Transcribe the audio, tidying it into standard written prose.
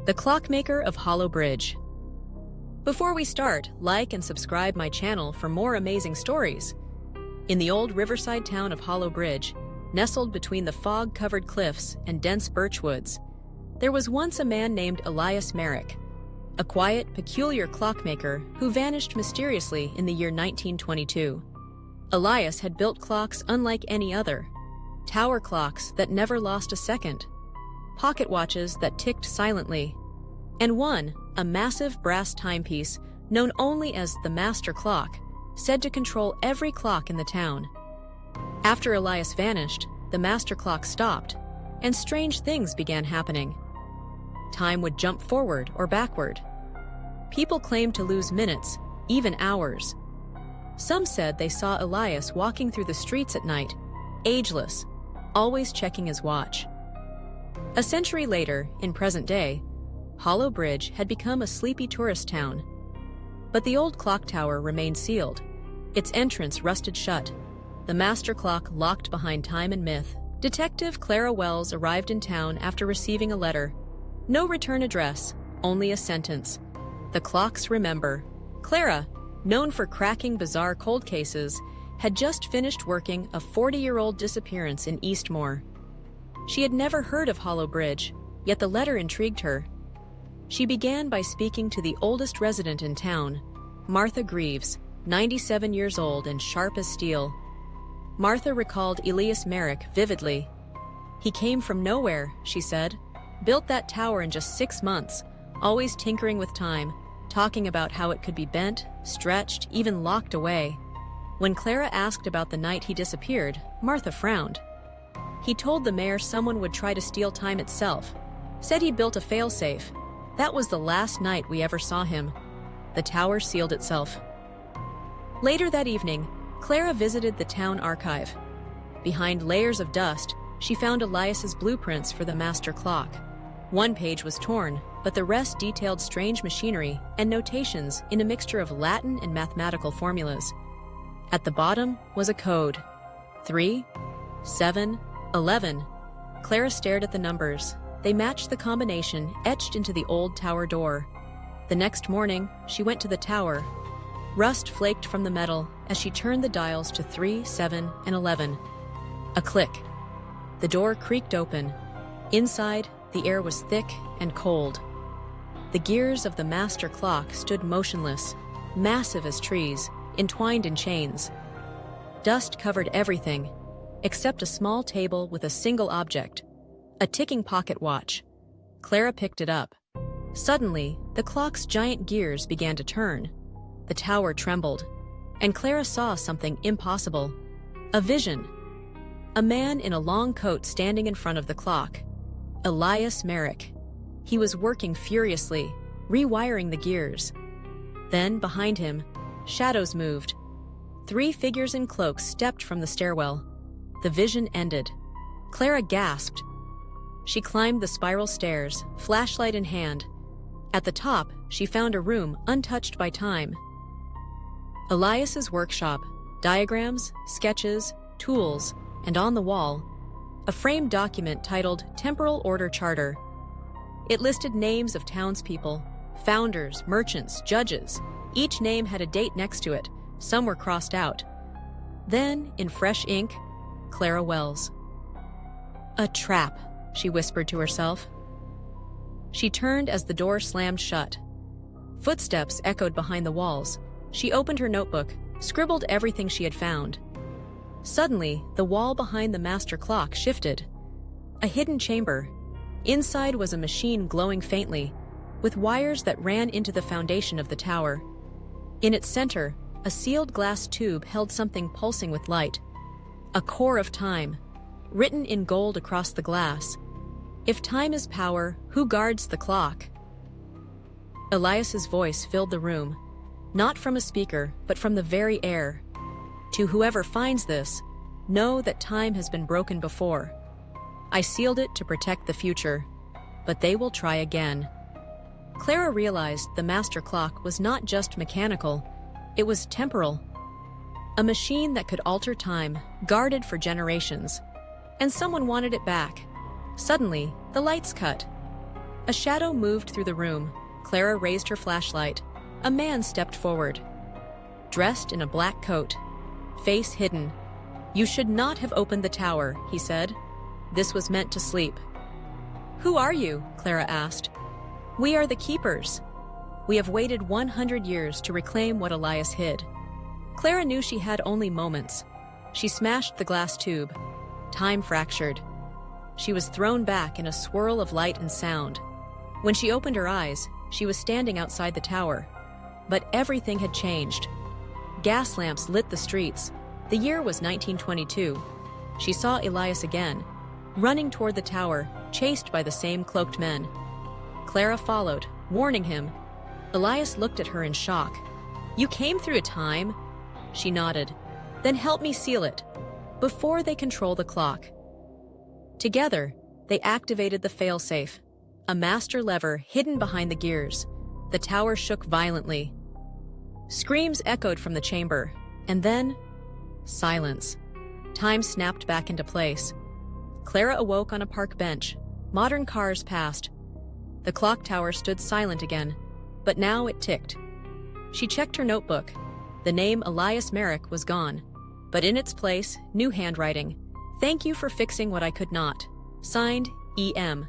the Clockmaker of Hollow Bridge. Before we start, like and subscribe my channel for more amazing stories. In the old riverside town of Hollow Bridge, nestled between the fog-covered cliffs and dense birch woods, there was once a man named Elias Merrick, a quiet, peculiar clockmaker who vanished mysteriously in the year 1922. Elias had built clocks unlike any other, tower clocks that never lost a second, pocket watches that ticked silently, and one, a massive brass timepiece known only as the Master Clock, said to control every clock in the town. After Elias vanished, the Master Clock stopped, and strange things began happening. Time would jump forward or backward. People claimed to lose minutes, even hours. Some said they saw Elias walking through the streets at night, ageless, always checking his watch. A century later, in present day, Hollow Bridge had become a sleepy tourist town. But the old clock tower remained sealed, its entrance rusted shut, the master clock locked behind time and myth. Detective Clara Wells arrived in town after receiving a letter. No return address, only a sentence. The clocks remember. Clara, known for cracking bizarre cold cases, had just finished working a 40-year-old disappearance in Eastmore. She had never heard of Hollow Bridge, yet the letter intrigued her. She began by speaking to the oldest resident in town, Martha Greaves, 97 years old and sharp as steel. Martha recalled Elias Merrick vividly. He came from nowhere, she said, built that tower in just 6 months, always tinkering with time, talking about how it could be bent, stretched, even locked away. When Clara asked about the night he disappeared, Martha frowned. He told the mayor someone would try to steal time itself, said he built a failsafe. That was the last night we ever saw him. The tower sealed itself. Later that evening, Clara visited the town archive. Behind layers of dust, she found Elias's blueprints for the master clock. One page was torn, but the rest detailed strange machinery and notations in a mixture of Latin and mathematical formulas. At the bottom was a code: 3, 7, 11. Clara stared at the numbers. They matched the combination etched into the old tower door. The next morning, she went to the tower. Rust flaked from the metal as she turned the dials to 3, 7, and 11. A click. The door creaked open. Inside, the air was thick and cold. The gears of the master clock stood motionless, massive as trees, entwined in chains. Dust covered everything, except a small table with a single object, a ticking pocket watch. Clara picked it up. Suddenly, the clock's giant gears began to turn. The tower trembled, and Clara saw something impossible. A vision. A man in a long coat standing in front of the clock. Elias Merrick. He was working furiously, rewiring the gears. Then, behind him, shadows moved. 3 figures in cloaks stepped from the stairwell. The vision ended. Clara gasped. She climbed the spiral stairs, flashlight in hand. At the top, she found a room untouched by time. Elias's workshop, diagrams, sketches, tools, and on the wall, a framed document titled Temporal Order Charter. It listed names of townspeople, founders, merchants, judges. Each name had a date next to it. Some were crossed out. Then, in fresh ink, Clara Wells. A trap, she whispered to herself. She turned as the door slammed shut. Footsteps echoed behind the walls. She opened her notebook, scribbled everything she had found. Suddenly, the wall behind the master clock shifted. A hidden chamber. Inside was a machine glowing faintly, with wires that ran into the foundation of the tower. In its center, a sealed glass tube held something pulsing with light. A core of time, written in gold across the glass. If time is power, who guards the clock? Elias's voice filled the room, not from a speaker, but from the very air. To whoever finds this, know that time has been broken before. I sealed it to protect the future, but they will try again. Clara realized the master clock was not just mechanical, it was temporal. A machine that could alter time, guarded for generations. And someone wanted it back. Suddenly, the lights cut. A shadow moved through the room. Clara raised her flashlight. A man stepped forward. Dressed in a black coat, face hidden. "You should not have opened the tower," he said. "This was meant to sleep." "Who are you?" Clara asked. "We are the keepers. We have waited 100 years to reclaim what Elias hid." Clara knew she had only moments. She smashed the glass tube. Time fractured. She was thrown back in a swirl of light and sound. When she opened her eyes, she was standing outside the tower. But everything had changed. Gas lamps lit the streets. The year was 1922. She saw Elias again, running toward the tower, chased by the same cloaked men. Clara followed, warning him. Elias looked at her in shock. "You came through a time?" She nodded. "Then help me seal it, before they control the clock." Together, they activated the failsafe, a master lever hidden behind the gears. The tower shook violently. Screams echoed from the chamber, and then silence. Time snapped back into place. Clara awoke on a park bench. Modern cars passed. The clock tower stood silent again, but now it ticked. She checked her notebook. The name Elias Merrick was gone, but in its place, new handwriting. "Thank you for fixing what I could not." Signed, E.M.